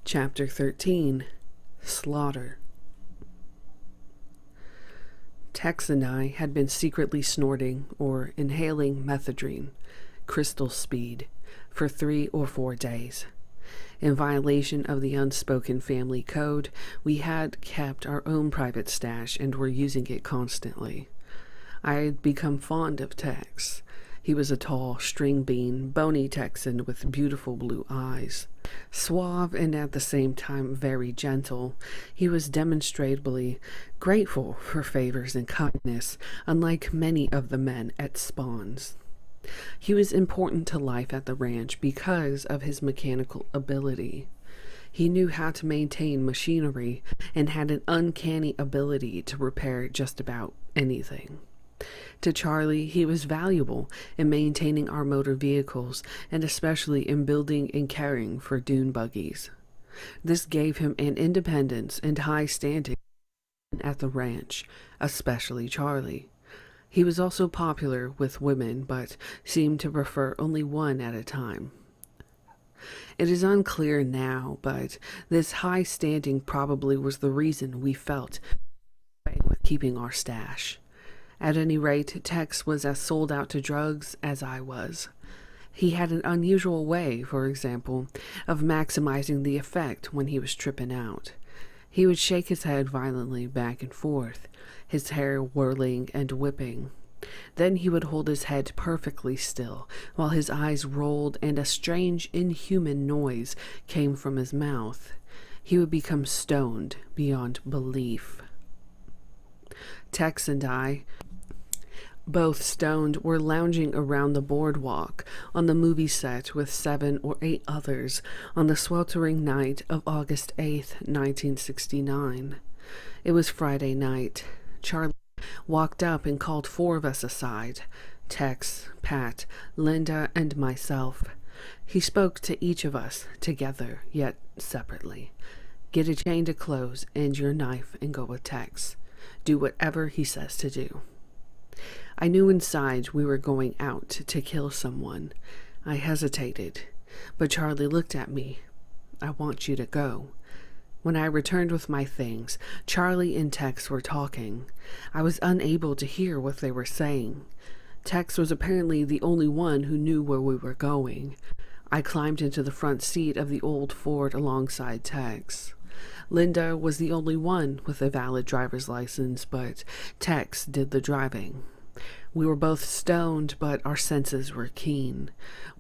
Chapter 13. Slaughter. Tex and I had been secretly snorting or inhaling methadone, crystal speed, for 3 or 4 days. In violation of the unspoken family code, we had kept our own private stash and were using it constantly. I had become fond of Tex. He was a tall, string bean, bony Texan with beautiful blue eyes. Suave and at the same time very gentle, he was demonstrably grateful for favors and kindness, unlike many of the men at Spawn's. He was important to life at the ranch because of his mechanical ability. He knew how to maintain machinery and had an uncanny ability to repair just about anything. To Charlie, he was valuable in maintaining our motor vehicles and especially in building and caring for dune buggies. This gave him an independence and high standing at the ranch, especially Charlie. He was also popular with women, but seemed to prefer only one at a time. It is unclear now, but this high standing probably was the reason we felt with keeping our stash. At any rate, Tex was as sold out to drugs as I was. He had an unusual way, for example, of maximizing the effect when he was tripping out. He would shake his head violently back and forth, his hair whirling and whipping. Then he would hold his head perfectly still, while his eyes rolled and a strange, inhuman noise came from his mouth. He would become stoned beyond belief. Tex and I, both stoned, were lounging around the boardwalk on the movie set with 7 or 8 others on the sweltering night of August 8th, 1969. It was Friday night. Charlie walked up and called 4 of us aside, Tex, Pat, Linda, and myself. He spoke to each of us together, yet separately. Get a change of clothes and your knife and go with Tex. Do whatever he says to do. I knew inside we were going out to kill someone. I hesitated, but Charlie looked at me. I want you to go. When I returned with my things, Charlie and Tex were talking. I was unable to hear what they were saying. Tex was apparently the only one who knew where we were going. I climbed into the front seat of the old Ford alongside Tex. Linda was the only one with a valid driver's license, but Tex did the driving. We were both stoned, but our senses were keen.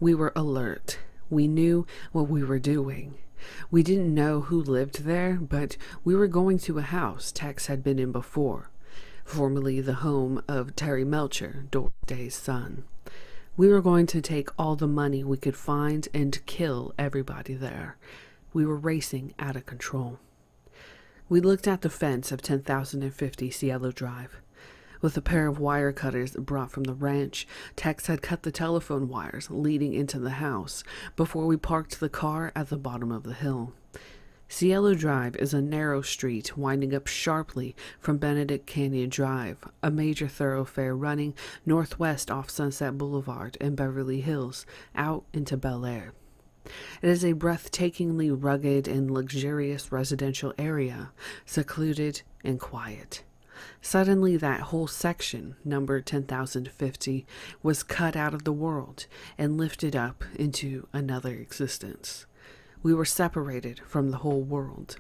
We were alert. We knew what we were doing. We didn't know who lived there, but we were going to a house Tex had been in before, formerly the home of Terry Melcher, Day's son. We were going to take all the money we could find and kill everybody there. We were racing out of control. We looked at the fence of 10,050 Cielo Drive. With a pair of wire cutters brought from the ranch, Tex had cut the telephone wires leading into the house before we parked the car at the bottom of the hill. Cielo Drive is a narrow street winding up sharply from Benedict Canyon Drive, a major thoroughfare running northwest off Sunset Boulevard and Beverly Hills, out into Bel Air. It is a breathtakingly rugged and luxurious residential area, secluded and quiet. Suddenly that whole section, numbered 10,050, was cut out of the world and lifted up into another existence. We were separated from the whole world.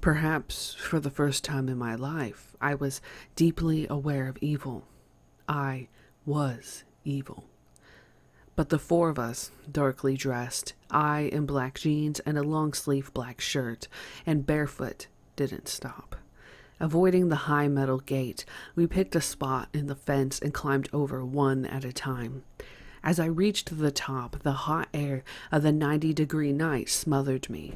Perhaps for the first time in my life, I was deeply aware of evil. I was evil. But the 4 of us, darkly dressed, I in black jeans and a long-sleeve black shirt, and barefoot, didn't stop. Avoiding the high metal gate, we picked a spot in the fence and climbed over one at a time. As I reached the top, the hot air of the 90-degree night smothered me.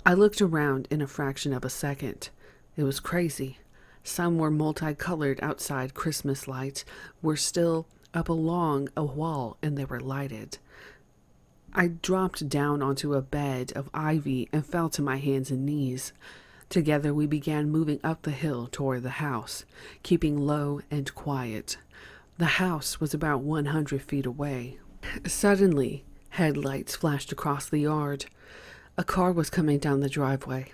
I looked around in a fraction of a second. It was crazy. Some were multicolored outside Christmas lights were still up along a wall and they were lighted. I dropped down onto a bed of ivy and fell to my hands and knees. Together we began moving up the hill toward the house, keeping low and quiet. The house was about 100 feet away. Suddenly, headlights flashed across the yard. A car was coming down the driveway.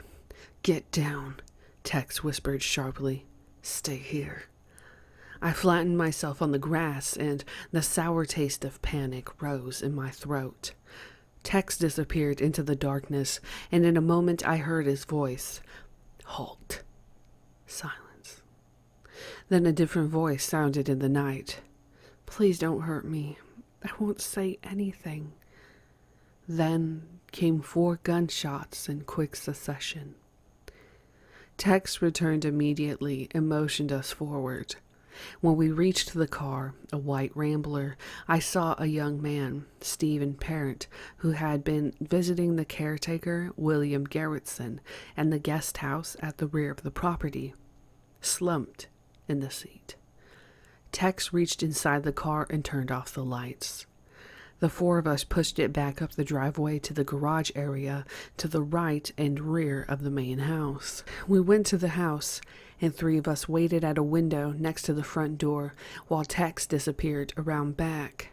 "Get down," Tex whispered sharply. "Stay here." I flattened myself on the grass, and the sour taste of panic rose in my throat. Tex disappeared into the darkness, and in a moment I heard his voice. "Halt." Silence. Then a different voice sounded in the night. "Please don't hurt me. I won't say anything." Then came 4 gunshots in quick succession. Tex returned immediately and motioned us forward. When we reached the car, a white Rambler, I saw a young man, Stephen Parent, who had been visiting the caretaker, William Garretson, and the guest house at the rear of the property, slumped in the seat. Tex reached inside the car and turned off the lights. The 4 of us pushed it back up the driveway to the garage area to the right and rear of the main house. We went to the house, and 3 of us waited at a window next to the front door while Tex disappeared around back.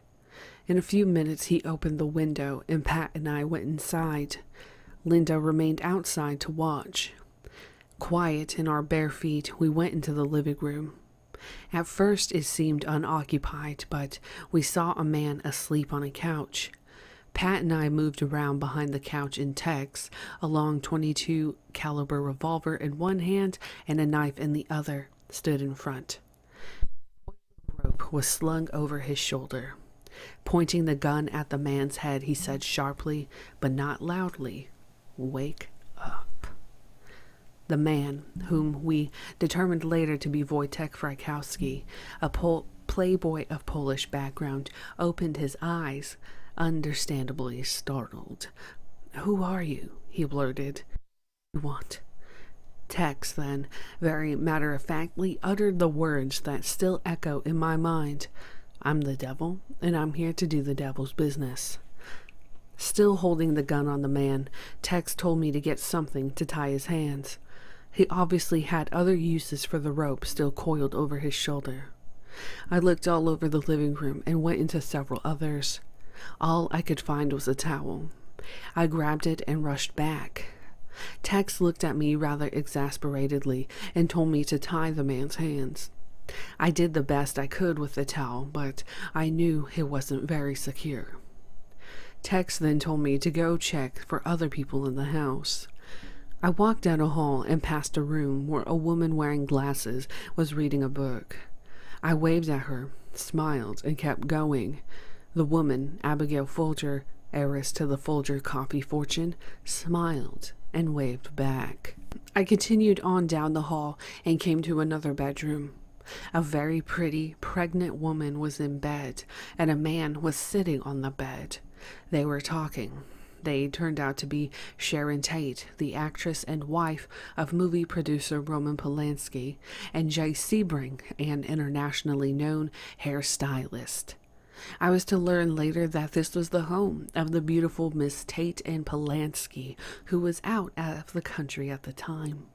In a few minutes, he opened the window, and Pat and I went inside. Linda remained outside to watch. Quiet in our bare feet, we went into the living room. At first it seemed unoccupied, but we saw a man asleep on a couch. Pat and I moved around behind the couch, and Tex, a long .22 caliber revolver in one hand and a knife in the other, stood in front. A rope was slung over his shoulder. Pointing the gun at the man's head, he said sharply, but not loudly, "Wake up." The man, whom we determined later to be Wojtek Frykowski, a playboy of Polish background, opened his eyes, understandably startled. "Who are you?" he blurted. "What do you want?" Tex then, very matter-of-factly, uttered the words that still echo in my mind. "I'm the devil, and I'm here to do the devil's business." Still holding the gun on the man, Tex told me to get something to tie his hands. He obviously had other uses for the rope still coiled over his shoulder. I looked all over the living room and went into several others. All I could find was a towel. I grabbed it and rushed back. Tex looked at me rather exasperatedly and told me to tie the man's hands. I did the best I could with the towel, but I knew it wasn't very secure. Tex then told me to go check for other people in the house. I walked down a hall and past a room where a woman wearing glasses was reading a book. I waved at her, smiled, and kept going. The woman, Abigail Folger, heiress to the Folger coffee fortune, smiled and waved back. I continued on down the hall and came to another bedroom. A very pretty, pregnant woman was in bed, and a man was sitting on the bed. They were talking. They turned out to be Sharon Tate, the actress and wife of movie producer Roman Polanski, and Jay Sebring, an internationally known hairstylist. I was to learn later that this was the home of the beautiful Miss Tate and Polanski, who was out of the country at the time.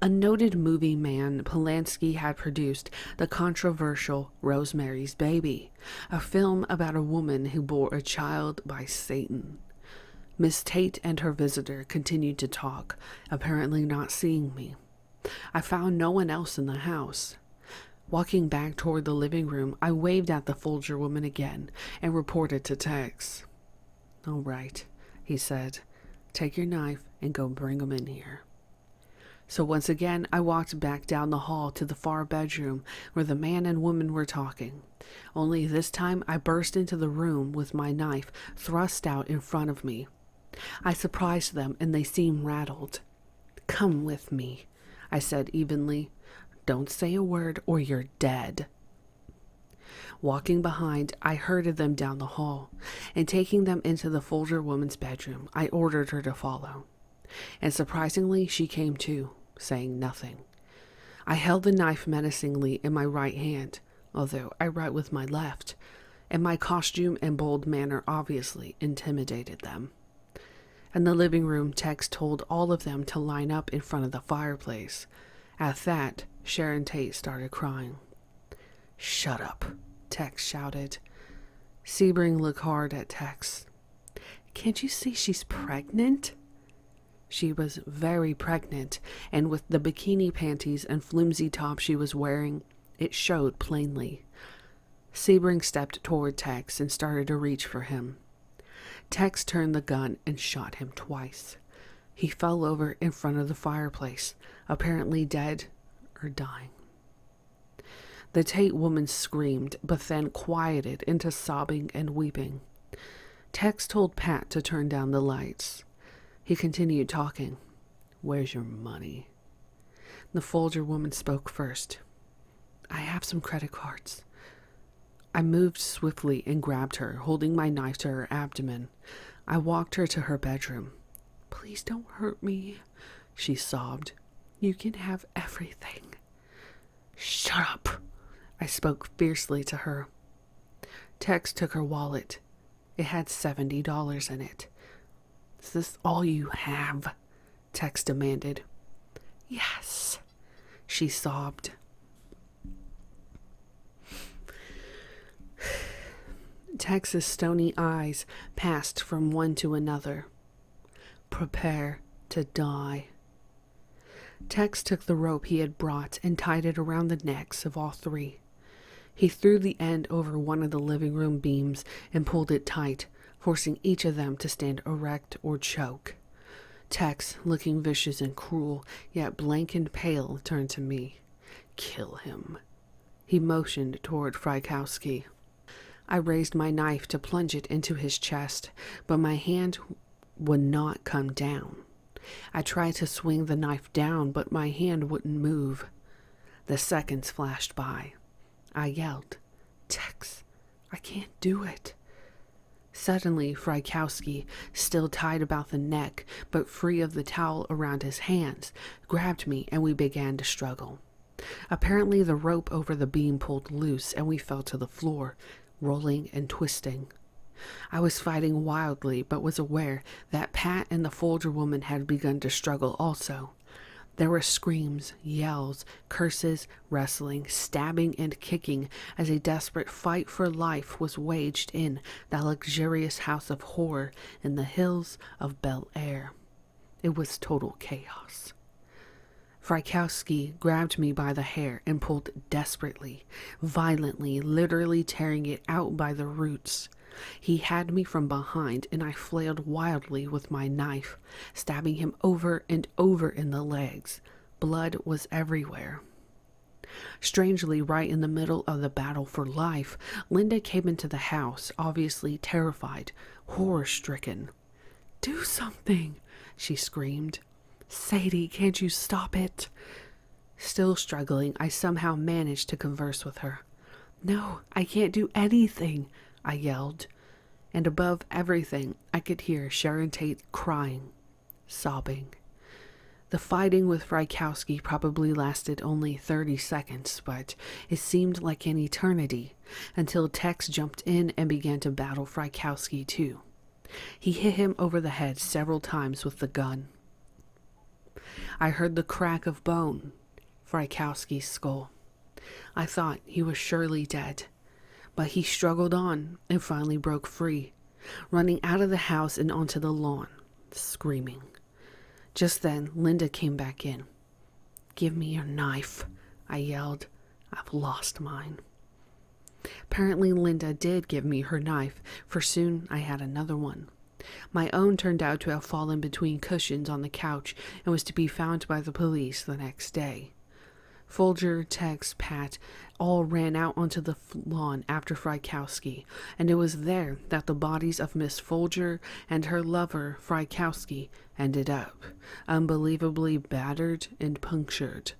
A noted movie man, Polanski had produced the controversial Rosemary's Baby, a film about a woman who bore a child by Satan. Miss Tate and her visitor continued to talk, apparently not seeing me. I found no one else in the house. Walking back toward the living room, I waved at the Folger woman again and reported to Tex. "All right," he said. "Take your knife and go bring him in here." So once again, I walked back down the hall to the far bedroom where the man and woman were talking. Only this time I burst into the room with my knife thrust out in front of me. I surprised them and they seemed rattled. "Come with me," I said evenly. "Don't say a word or you're dead." Walking behind, I herded them down the hall, and taking them into the Folger woman's bedroom, I ordered her to follow. And surprisingly, she came too, saying nothing. I held the knife menacingly in my right hand, although I write with my left, and my costume and bold manner obviously intimidated them. In the living room, Tex told all of them to line up in front of the fireplace. At that, Sharon Tate started crying. "Shut up," Tex shouted. Sebring looked hard at Tex. Can't you see she's pregnant? She was very pregnant, and with the bikini panties and flimsy top she was wearing, it showed plainly. Sebring stepped toward Tex and started to reach for him. Tex turned the gun and shot him twice. He fell over in front of the fireplace, apparently dead or dying. The Tate woman screamed, but then quieted into sobbing and weeping. Tex told Pat to turn down the lights. He continued talking. "Where's your money?" The Folger woman spoke first. "I have some credit cards." I moved swiftly and grabbed her, holding my knife to her abdomen. I walked her to her bedroom. "Please don't hurt me," she sobbed. "You can have everything." "Shut up," I spoke fiercely to her. Tex took her wallet. It had $70 in it. "Is this all you have?" Tex demanded. "Yes," she sobbed. Tex's stony eyes passed from one to another. "Prepare to die." Tex took the rope he had brought and tied it around the necks of all three. He threw the end over one of the living room beams and pulled it tight, forcing each of them to stand erect or choke. Tex, looking vicious and cruel, yet blank and pale, turned to me. "Kill him." He motioned toward Frykowski. I raised my knife to plunge it into his chest, but my hand would not come down. I tried to swing the knife down, but my hand wouldn't move. The seconds flashed by. I yelled, "Tex, I can't do it." Suddenly, Frykowski, still tied about the neck, but free of the towel around his hands, grabbed me and we began to struggle. Apparently, the rope over the beam pulled loose and we fell to the floor, rolling and twisting. I was fighting wildly, but was aware that Pat and the Folger woman had begun to struggle also. There were screams, yells, curses, wrestling, stabbing, and kicking as a desperate fight for life was waged in that luxurious house of horror in the hills of Bel Air. It was total chaos. Frykowski grabbed me by the hair and pulled desperately, violently, literally tearing it out by the roots. He had me from behind, and I flailed wildly with my knife, stabbing him over and over in the legs. Blood was everywhere. Strangely, right in the middle of the battle for life, Linda came into the house, obviously terrified, horror-stricken. "Do something," she screamed. "Sadie, can't you stop it?" Still struggling, I somehow managed to converse with her. "No, I can't do anything," I yelled. And above everything, I could hear Sharon Tate crying, sobbing. The fighting with Frykowski probably lasted only 30 seconds, but it seemed like an eternity, until Tex jumped in and began to battle Frykowski too. He hit him over the head several times with the gun. I heard the crack of bone, Frykowski's skull. I thought he was surely dead, but he struggled on and finally broke free, running out of the house and onto the lawn, screaming. Just then, Linda came back in. "Give me your knife," I yelled. "I've lost mine." Apparently, Linda did give me her knife, for soon I had another one. My own turned out to have fallen between cushions on the couch and was to be found by the police the next day. Folger, Tex, Pat all ran out onto the lawn after Frykowski, and it was there that the bodies of Miss Folger and her lover, Frykowski, ended up, unbelievably battered and punctured.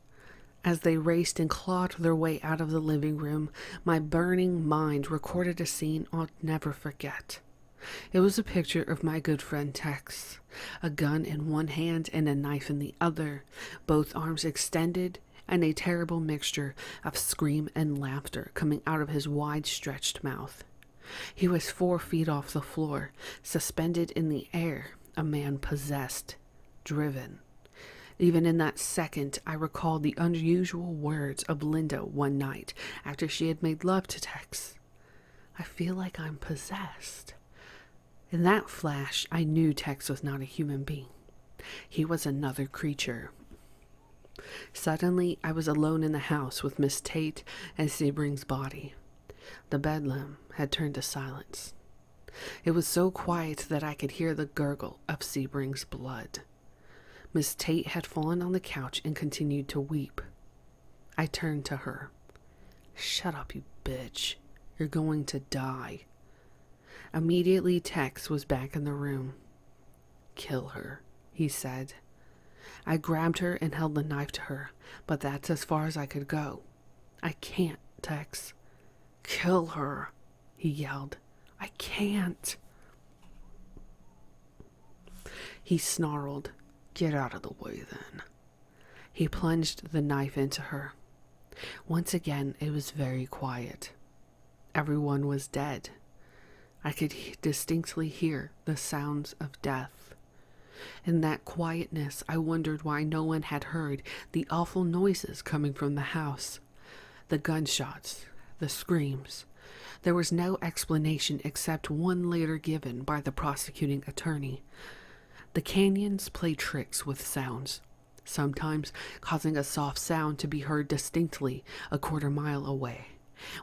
As they raced and clawed their way out of the living room, my burning mind recorded a scene I'll never forget. It was a picture of my good friend Tex, a gun in one hand and a knife in the other, both arms extended, and a terrible mixture of scream and laughter coming out of his wide-stretched mouth. He was 4 feet off the floor, suspended in the air, a man possessed, driven. Even in that second, I recalled the unusual words of Linda one night after she had made love to Tex. "I feel like I'm possessed." In that flash, I knew Tex was not a human being. He was another creature. Suddenly, I was alone in the house with Miss Tate and Sebring's body. The bedlam had turned to silence. It was so quiet that I could hear the gurgle of Sebring's blood. Miss Tate had fallen on the couch and continued to weep. I turned to her. "Shut up, you bitch. You're going to die." Immediately, Tex was back in the room. "Kill her," he said. I grabbed her and held the knife to her, but that's as far as I could go. "I can't, Tex." "Kill her," he yelled. "I can't." He snarled. "Get out of the way, then." He plunged the knife into her. Once again, it was very quiet. Everyone was dead. I could distinctly hear the sounds of death. In that quietness, I wondered why no one had heard the awful noises coming from the house. The gunshots, the screams. There was no explanation except one later given by the prosecuting attorney. The canyons play tricks with sounds, sometimes causing a soft sound to be heard distinctly a quarter-mile away,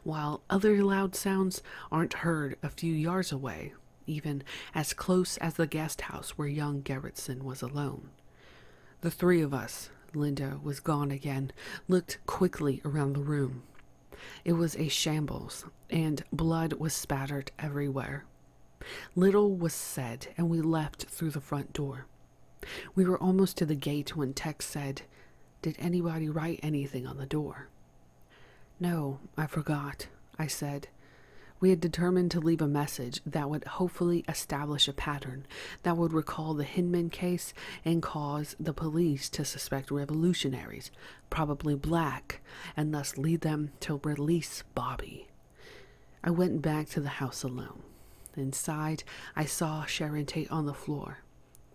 while other loud sounds aren't heard a few yards away, even as close as the guest house where young Gerritsen was alone. The three of us, Linda was gone again, looked quickly around the room. It was a shambles, and blood was spattered everywhere. Little was said, and we left through the front door. We were almost to the gate when Tex said, "Did anybody write anything on the door?" "No, I forgot," I said. We had determined to leave a message that would hopefully establish a pattern that would recall the Hinman case and cause the police to suspect revolutionaries, probably black, and thus lead them to release Bobby. I went back to the house alone. Inside, I saw Sharon Tate on the floor.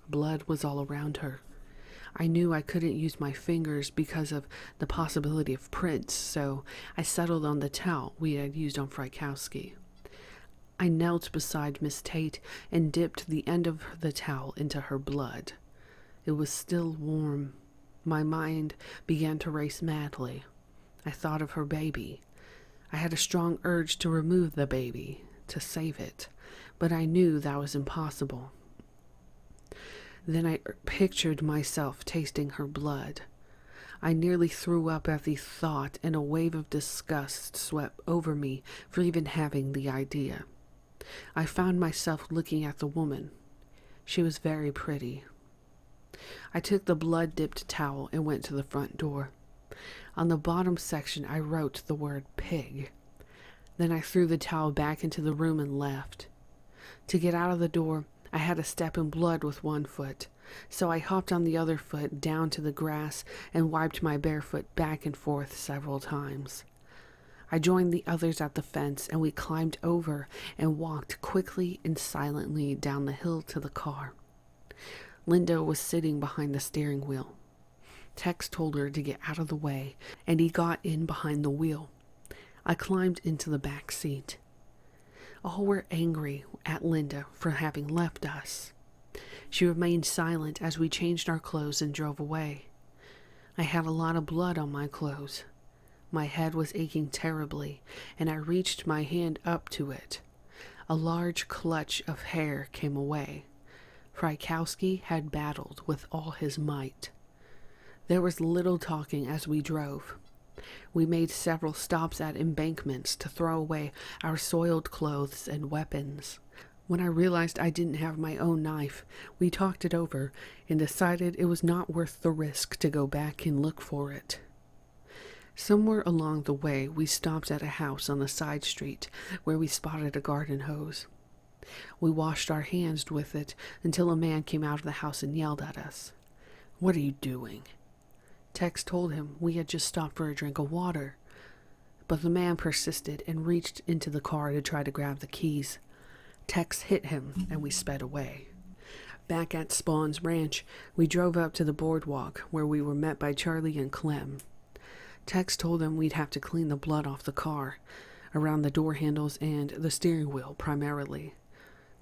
Blood was all around her. I knew I couldn't use my fingers because of the possibility of prints, so I settled on the towel we had used on Frykowski. I knelt beside Miss Tate and dipped the end of the towel into her blood. It was still warm. My mind began to race madly. I thought of her baby. I had a strong urge to remove the baby, to save it, but I knew that was impossible. Then I pictured myself tasting her blood. I nearly threw up at the thought, and a wave of disgust swept over me for even having the idea. I found myself looking at the woman. She was very pretty. I took the blood-dipped towel and went to the front door. On the bottom section, I wrote the word pig. Then I threw the towel back into the room and left. To get out of the door, I had to step in blood with one foot, so I hopped on the other foot down to the grass and wiped my bare foot back and forth several times. I joined the others at the fence, and we climbed over and walked quickly and silently down the hill to the car. Linda was sitting behind the steering wheel. Tex told her to get out of the way, and he got in behind the wheel. I climbed into the back seat. All were angry at Linda for having left us. She remained silent as we changed our clothes and drove away. I had a lot of blood on my clothes. My head was aching terribly, and I reached my hand up to it. A large clutch of hair came away. Frykowski had battled with all his might. There was little talking as we drove. We made several stops at embankments to throw away our soiled clothes and weapons. When I realized I didn't have my own knife, we talked it over and decided it was not worth the risk to go back and look for it. Somewhere along the way, we stopped at a house on the side street where we spotted a garden hose. We washed our hands with it until a man came out of the house and yelled at us. "What are you doing?" Tex told him we had just stopped for a drink of water, but the man persisted and reached into the car to try to grab the keys. Tex hit him, and we sped away. Back at Spawn's ranch, we drove up to the boardwalk, where we were met by Charlie and Clem. Tex told them we'd have to clean the blood off the car, around the door handles and the steering wheel primarily.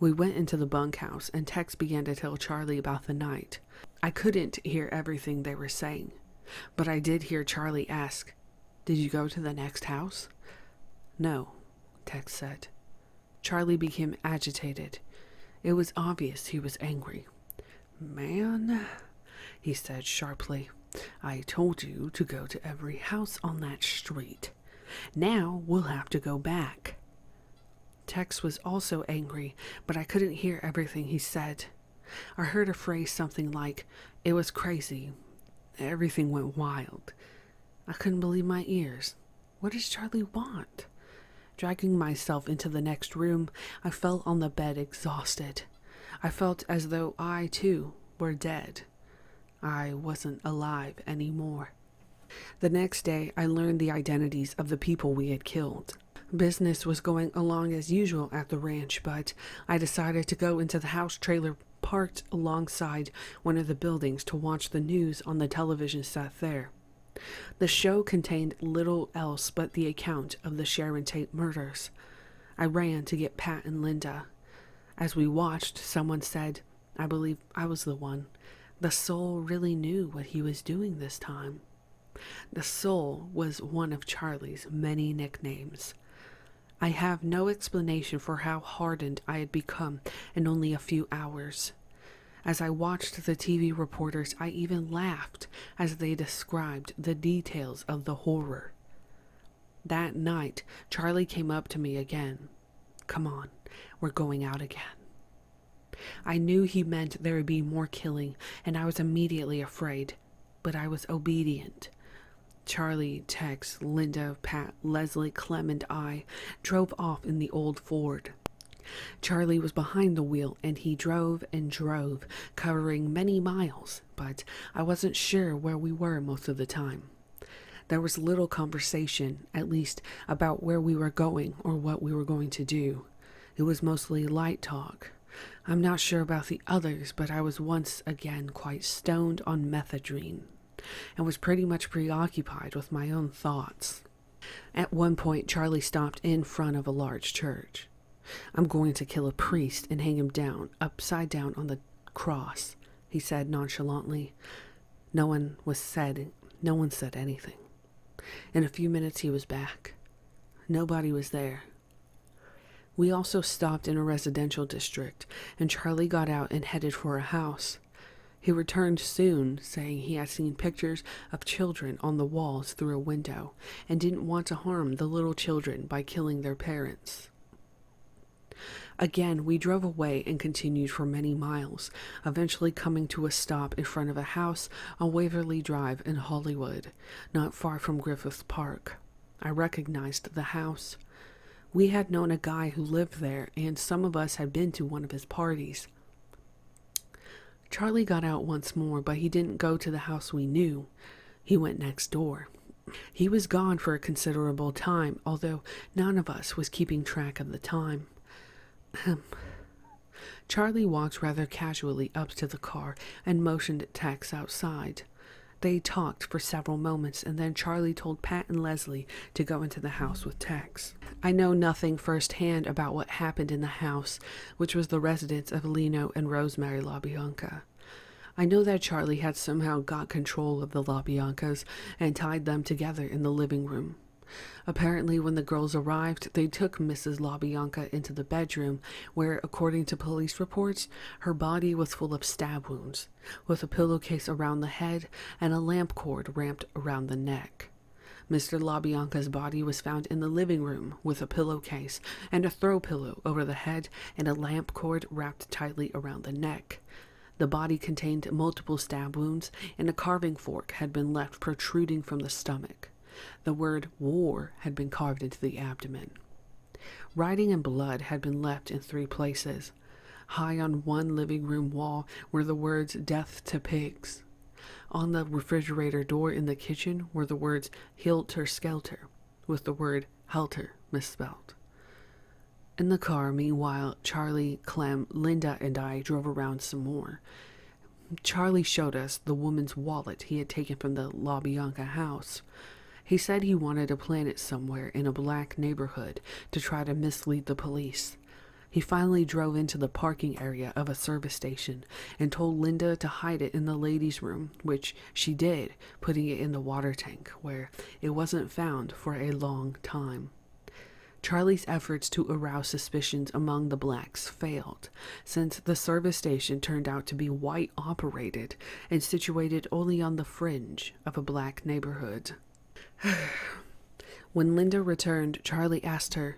We went into the bunkhouse, and Tex began to tell Charlie about the night. I couldn't hear everything they were saying, but I did hear Charlie ask, "Did you go to the next house?" "No," Tex said. Charlie became agitated. It was obvious he was angry. "Man," he said sharply, "I told you to go to every house on that street. Now we'll have to go back." Tex was also angry, but I couldn't hear everything he said. I heard a phrase something like, "It was crazy. Everything went wild." I couldn't believe my ears. What does Charlie want? Dragging myself into the next room, I fell on the bed exhausted. I felt as though I, too, were dead. I wasn't alive anymore. The next day, I learned the identities of the people we had killed. Business was going along as usual at the ranch, but I decided to go into the house trailer parked alongside one of the buildings to watch the news on the television set there. The show contained little else but the account of the Sharon Tate murders. I ran to get Pat and Linda. As we watched, someone said, "I believe I was the one. The soul really knew what he was doing this time." The soul was one of Charlie's many nicknames. I have no explanation for how hardened I had become in only a few hours. As I watched the TV reporters, I even laughed as they described the details of the horror. That night, Charlie came up to me again. "Come on, we're going out again." I knew he meant there would be more killing, and I was immediately afraid, but I was obedient. Charlie, Tex, Linda, Pat, Leslie, Clem, and I drove off in the old Ford. Charlie was behind the wheel, and he drove and drove, covering many miles, but I wasn't sure where we were most of the time. There was little conversation, at least about where we were going or what we were going to do. It was mostly light talk. I'm not sure about the others, but I was once again quite stoned on methadone, and was pretty much preoccupied with my own thoughts. At one point, Charlie stopped in front of a large church. "I'm going to kill a priest and hang him down, upside down on the cross," he said nonchalantly. No one said anything. In a few minutes, he was back. Nobody was there. We also stopped in a residential district, and Charlie got out and headed for a house. He returned soon, saying he had seen pictures of children on the walls through a window and didn't want to harm the little children by killing their parents. Again, we drove away and continued for many miles, eventually coming to a stop in front of a house on Waverly Drive in Hollywood, not far from Griffith Park. I recognized the house. We had known a guy who lived there, and some of us had been to one of his parties. Charlie got out once more, but he didn't go to the house we knew. He went next door. He was gone for a considerable time, although none of us was keeping track of the time. Charlie walked rather casually up to the car and motioned Tex outside. They talked for several moments, and then Charlie told Pat and Leslie to go into the house with Tex. I know nothing firsthand about what happened in the house, which was the residence of Lino and Rosemary LaBianca. I know that Charlie had somehow got control of the LaBiancas and tied them together in the living room. Apparently, when the girls arrived, they took Mrs. LaBianca into the bedroom, where, according to police reports, her body was full of stab wounds, with a pillowcase around the head and a lamp cord wrapped around the neck. Mr. LaBianca's body was found in the living room with a pillowcase and a throw pillow over the head and a lamp cord wrapped tightly around the neck. The body contained multiple stab wounds, and a carving fork had been left protruding from the stomach. The word "war" had been carved into the abdomen. Writing in blood had been left in 3 places. High on one living room wall were the words "Death to Pigs." On the refrigerator door in the kitchen were the words "Hilter Skelter," with the word "Helter" misspelled. In the car, meanwhile, Charlie, Clem, Linda, and I drove around some more. Charlie showed us the woman's wallet he had taken from the LaBianca house. He said he wanted to plant it somewhere in a black neighborhood to try to mislead the police. He finally drove into the parking area of a service station and told Linda to hide it in the ladies' room, which she did, putting it in the water tank, where it wasn't found for a long time. Charlie's efforts to arouse suspicions among the blacks failed, since the service station turned out to be white-operated and situated only on the fringe of a black neighborhood. When Linda returned, Charlie asked her,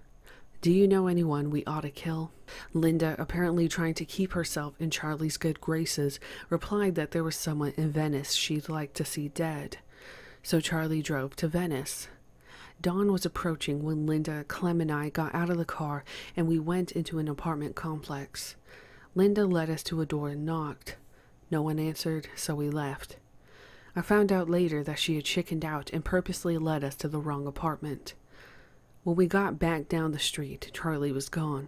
"Do you know anyone we ought to kill?" Linda, apparently trying to keep herself in Charlie's good graces, replied that there was someone in Venice she'd like to see dead. So Charlie drove to Venice. Dawn was approaching when Linda, Clem, and I got out of the car and we went into an apartment complex. Linda led us to a door and knocked. No one answered, so we left. I found out later that she had chickened out and purposely led us to the wrong apartment. When we got back down the street, Charlie was gone.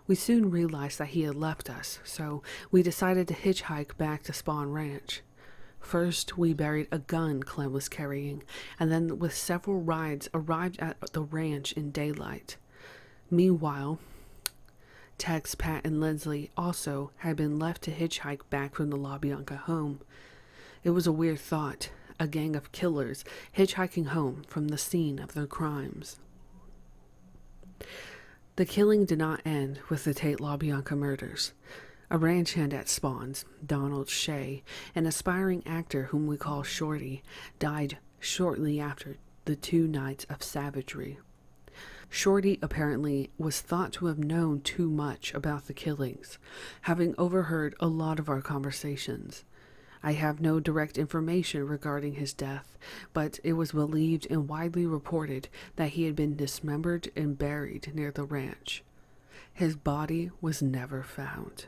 We soon realized that he had left us, so we decided to hitchhike back to Spawn Ranch. First, we buried a gun Clem was carrying, and then with several rides arrived at the ranch in daylight. Meanwhile, Tex, Pat, and Leslie also had been left to hitchhike back from the La Bianca home. It was a weird thought, a gang of killers hitchhiking home from the scene of their crimes. The killing did not end with the Tate LaBianca murders. A ranch hand at Spawn's, Donald Shea, an aspiring actor whom we call Shorty, died shortly after the 2 nights of savagery. Shorty apparently was thought to have known too much about the killings, having overheard a lot of our conversations. I have no direct information regarding his death, but it was believed and widely reported that he had been dismembered and buried near the ranch. His body was never found.